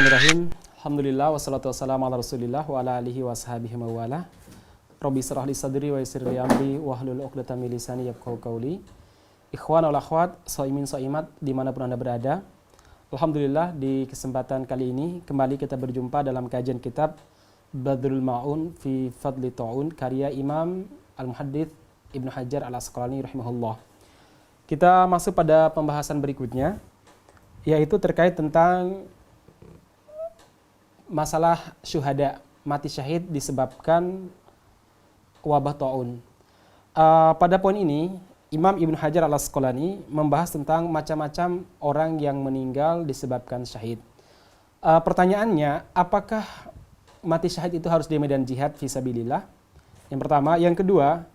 Bismillahirrahmanirrahim. Alhamdulillah wassalatu wassalamu ala Rasulillah wa ala alihi wa sahbihi wa wala. Rabbi shrah li sadri wa yassir li amri wahlul 'uqdatam min lisani yafqahu qawli. Ikhwan wal akhwat, shaimin shaimat dimanapun Anda berada. Alhamdulillah di kesempatan kali ini kembali kita berjumpa dalam kajian kitab Badrul Ma'un fi Fadli Ta'un karya Imam Al-Muhaddits Ibnu Hajar Al-Asqalani rahimahullah. Kita masuk pada pembahasan berikutnya, yaitu terkait tentang masalah syuhada, mati syahid disebabkan wabah ta'un. Pada poin ini, Imam Ibnu Hajar Al-Asqalani membahas tentang macam-macam orang yang meninggal disebabkan syahid. Pertanyaannya, apakah mati syahid itu harus di medan jihad fisabilillah? Yang pertama. Yang kedua,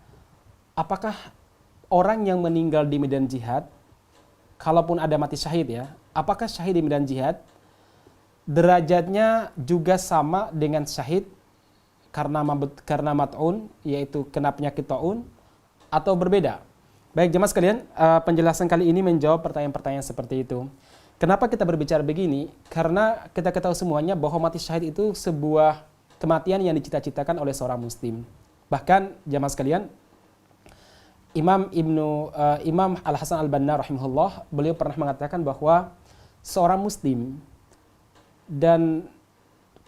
apakah orang yang meninggal di medan jihad, kalaupun ada mati syahid ya, apakah syahid di medan jihad derajatnya juga sama dengan syahid karena mat'un, yaitu kena penyakit ta'un, atau berbeda? Baik jemaah sekalian, penjelasan kali ini menjawab pertanyaan-pertanyaan seperti itu. Kenapa kita berbicara begini? Karena kita ketahui semuanya bahwa mati syahid itu sebuah kematian yang dicita-citakan oleh seorang muslim. Bahkan jemaah sekalian, Imam Al-Hasan Al-Banna rahimahullah, beliau pernah mengatakan bahwa seorang muslim dan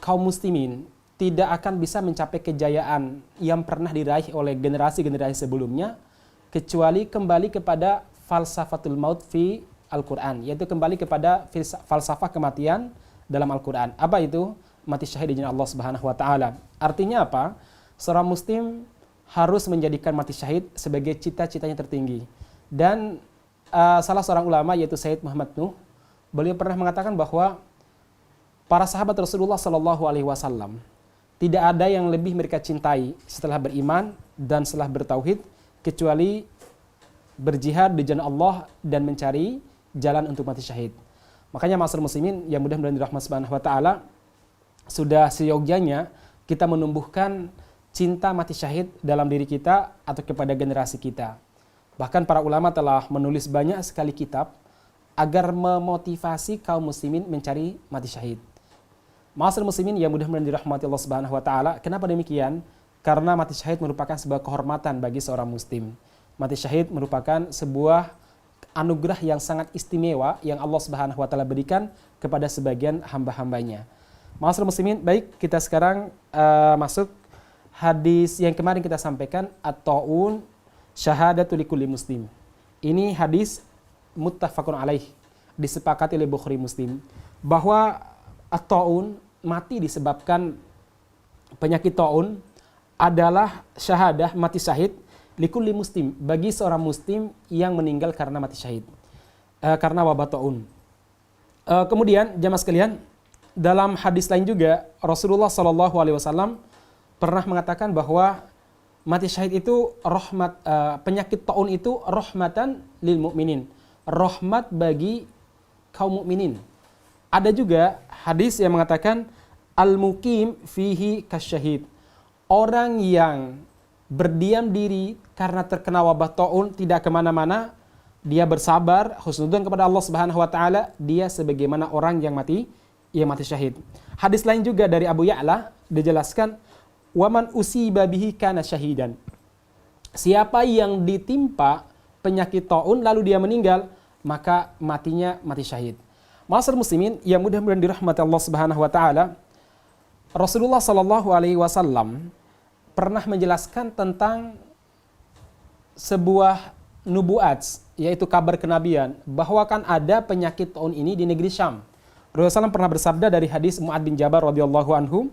kaum muslimin tidak akan bisa mencapai kejayaan yang pernah diraih oleh generasi-generasi sebelumnya kecuali kembali kepada falsafatul maut fi Al-Quran, yaitu kembali kepada falsafah kematian dalam Al-Quran. Apa itu? Mati syahid di jalan Allah Subhanahu wa taala. Artinya apa? Seorang muslim harus menjadikan mati syahid sebagai cita-citanya tertinggi. Dan salah seorang ulama yaitu Sayyid Muhammad Nuh, beliau pernah mengatakan bahwa para sahabat Rasulullah Sallallahu Alaihi Wasallam tidak ada yang lebih mereka cintai setelah beriman dan setelah bertauhid kecuali berjihad di jalan Allah dan mencari jalan untuk mati syahid. Makanya ma'asyiral muslimin yang mudah-mudahan dirahmati Subhanahu wa taala, sudah seyogyanya kita menumbuhkan cinta mati syahid dalam diri kita atau kepada generasi kita. Bahkan para ulama telah menulis banyak sekali kitab agar memotivasi kaum muslimin mencari mati syahid. Ma'asyiral muslimin yang mudah-mudahan dirahmati Allah Subhanahu wa taala, kenapa demikian? Karena mati syahid merupakan sebuah kehormatan bagi seorang muslim. Mati syahid merupakan sebuah anugerah yang sangat istimewa yang Allah Subhanahu wa taala berikan kepada sebagian hamba-hambanya. Ma'asyiral muslimin, baik, kita sekarang masuk hadis yang kemarin kita sampaikan, at-ta'un syahadatul likulli muslim. Ini hadis muttafaqun alaih, disepakati oleh Bukhari Muslim, bahwa at-ta'un, mati disebabkan penyakit ta'un, adalah syahadah, mati syahid, likulli muslim, bagi seorang muslim yang meninggal karena mati syahid, karena wabah ta'un. Kemudian jamaah sekalian, dalam hadis lain juga Rasulullah SAW pernah mengatakan bahwa mati syahid itu rahmat, penyakit ta'un itu rahmatan lil mu'minin, rahmat bagi kaum mukminin. Ada juga hadis yang mengatakan al-muqim fihi kasyahid. Orang yang berdiam diri karena terkena wabah ta'un, tidak kemana-mana, dia bersabar, husnudzon kepada Allah Subhanahu wa taala, dia sebagaimana orang yang mati syahid. Hadis lain juga dari Abu Ya'la dijelaskan, waman usiba bihi kana syahidan. Siapa yang ditimpa penyakit ta'un lalu dia meninggal, maka matinya mati syahid. Ma'asyiral muslimin yang mudah-mudahan dirahmati Allah Subhanahu wa taala, Rasulullah sallallahu alaihi wasallam pernah menjelaskan tentang sebuah nubuat, yaitu kabar kenabian, bahwa akan ada penyakit ta'un ini di negeri Syam. Rasulullah SAW pernah bersabda dari hadis Mu'ad bin Jabal radhiyallahu anhu,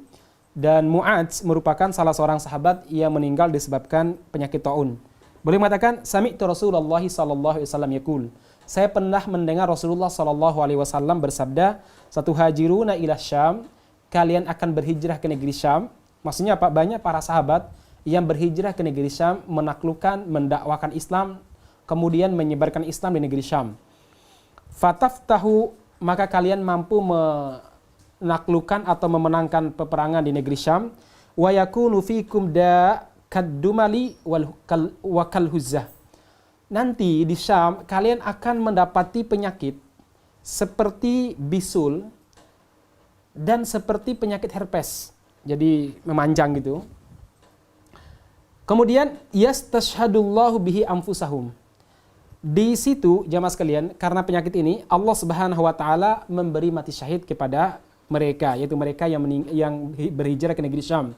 dan Mu'ad merupakan salah seorang sahabat yang meninggal disebabkan penyakit ta'un. Beliau mengatakan, sami'tu Rasulullah sallallahu alaihi wasallam yaqul, saya pernah mendengar Rasulullah sallallahu alaihi wasallam bersabda, satu hajiruna ila Syam, kalian akan berhijrah ke negeri Syam. Maksudnya apa? Banyak para sahabat yang berhijrah ke negeri Syam, menaklukkan, mendakwakan Islam, kemudian menyebarkan Islam di negeri Syam. Fataftahu, maka kalian mampu menaklukkan atau memenangkan peperangan di negeri Syam. Wa yakunu fikum da kaddumali wa kalhuzzah. Nanti di Syam kalian akan mendapati penyakit seperti bisul dan seperti penyakit herpes. Jadi memanjang gitu. Kemudian yastashhadullahu bihi anfusahum. Di situ jamaah sekalian, karena penyakit ini Allah Subhanahu wa taala memberi mati syahid kepada mereka, yaitu mereka yang berhijrah ke negeri Syam.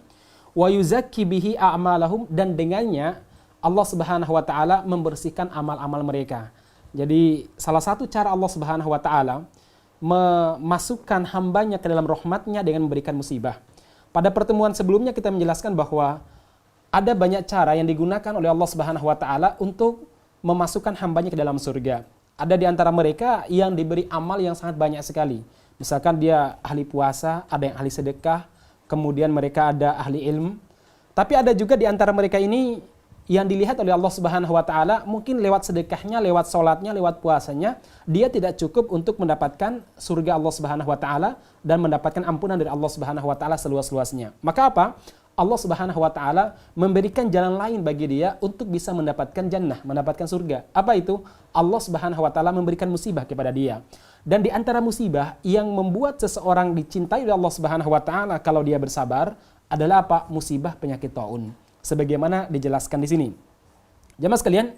Wa yuzakki bihi a'malahum, dan dengannya Allah Subhanahu wa taala membersihkan amal-amal mereka. Jadi salah satu cara Allah Subhanahu wa taala memasukkan hambanya ke dalam rahmatnya dengan memberikan musibah. Pada pertemuan sebelumnya kita menjelaskan bahwa ada banyak cara yang digunakan oleh Allah Subhanahu wa taala untuk memasukkan hambanya ke dalam surga. Ada di antara mereka yang diberi amal yang sangat banyak sekali. Misalkan dia ahli puasa, ada yang ahli sedekah, kemudian mereka ada ahli ilmu. Tapi ada juga di antara mereka ini yang dilihat oleh Allah Subhanahu wa taala mungkin lewat sedekahnya, lewat sholatnya, lewat puasanya, dia tidak cukup untuk mendapatkan surga Allah Subhanahu wa taala dan mendapatkan ampunan dari Allah Subhanahu wa taala seluas-luasnya. Maka apa? Allah Subhanahu wa taala memberikan jalan lain bagi dia untuk bisa mendapatkan jannah, mendapatkan surga. Apa itu? Allah Subhanahu wa taala memberikan musibah kepada dia. Dan di antara musibah yang membuat seseorang dicintai oleh Allah Subhanahu wa taala kalau dia bersabar adalah apa? Musibah penyakit taun. Sebagaimana dijelaskan di sini. Jamaah sekalian,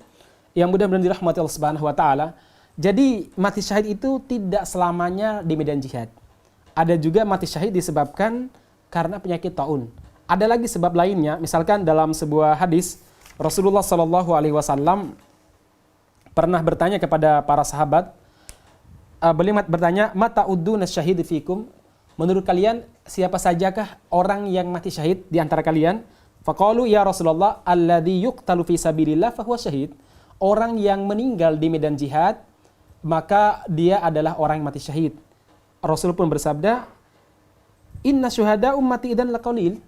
yang mudah-mudahan dirahmati Allah Subhanahu wa taala, jadi mati syahid itu tidak selamanya di medan jihad. Ada juga mati syahid disebabkan karena penyakit taun. Ada lagi sebab lainnya, misalkan dalam sebuah hadis Rasulullah Shallallahu alaihi wasallam pernah bertanya kepada para sahabat, beliau bertanya, "Mata udduna syahid fikum?" Menurut kalian siapa sajakah orang yang mati syahid di antara kalian? Faqalu ya Rasulullah alladzi yuqtalu fi sabilillah fahuwa syahid. Orang yang meninggal di medan jihad, maka dia adalah orang yang mati syahid. Rasul pun bersabda, "Inna syuhada ummati idan laqalil."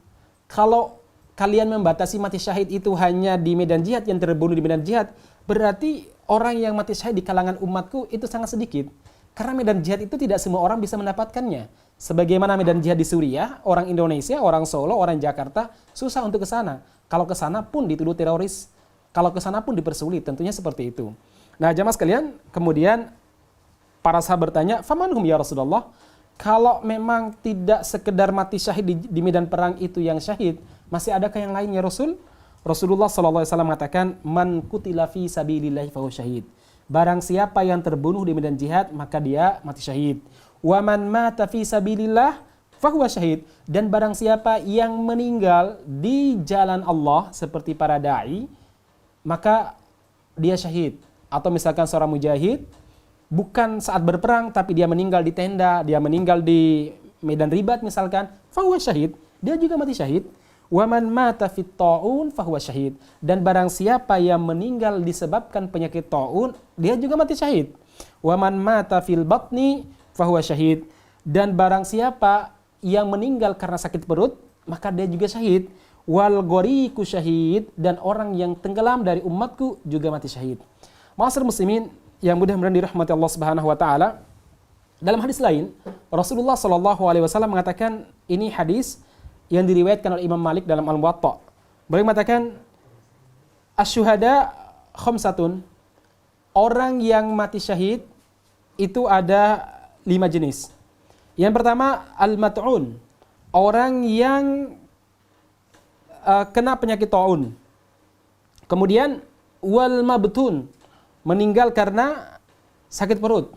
Kalau kalian membatasi mati syahid itu hanya di medan jihad, yang terbunuh di medan jihad, berarti orang yang mati syahid di kalangan umatku itu sangat sedikit. Karena medan jihad itu tidak semua orang bisa mendapatkannya. Sebagaimana medan jihad di Suriah, orang Indonesia, orang Solo, orang Jakarta susah untuk ke sana. Kalau ke sana pun dituduh teroris. Kalau ke sana pun dipersulit, tentunya seperti itu. Nah, jamaah sekalian, kemudian para sahabat bertanya, "Famanhum ya Rasulullah?" Kalau memang tidak sekedar mati syahid di medan perang itu yang syahid, masih adakah yang lain ya Rasul? Rasulullah SAW mengatakan, "Man qutila fi sabilillahi fahuwa syahid." Barang siapa yang terbunuh di medan jihad, maka dia mati syahid. Wa man mata fi sabilillah fahuwa syahid. Dan barang siapa yang meninggal di jalan Allah seperti para dai, maka dia syahid. Atau misalkan seorang mujahid bukan saat berperang tapi dia meninggal di tenda, dia meninggal di medan ribat misalkan, fahuwa syahid, dia juga mati syahid. Wa man mata fit taun fahuwa syahid. Dan barang siapa yang meninggal disebabkan penyakit taun, dia juga mati syahid. Wa man mata fil batni fahuwa syahid. Dan barang siapa yang meninggal karena sakit perut, maka dia juga syahid. Wal ghoriqu syahid. Dan orang yang tenggelam dari umatku juga mati syahid. Ma'asyiral muslimin yang mudah-mudahan dirahmati Allah Subhanahu wa taala, dalam hadis lain Rasulullah sallallahu alaihi wasallam mengatakan, ini hadis yang diriwayatkan oleh Imam Malik dalam Al-Muwatta. Beliau mengatakan, "Asy-syuhada khamsatun." Orang yang mati syahid itu ada 5 jenis. Yang pertama, al-mat'un. Orang yang kena penyakit taun. Kemudian wal mabtun, meninggal karena sakit perut.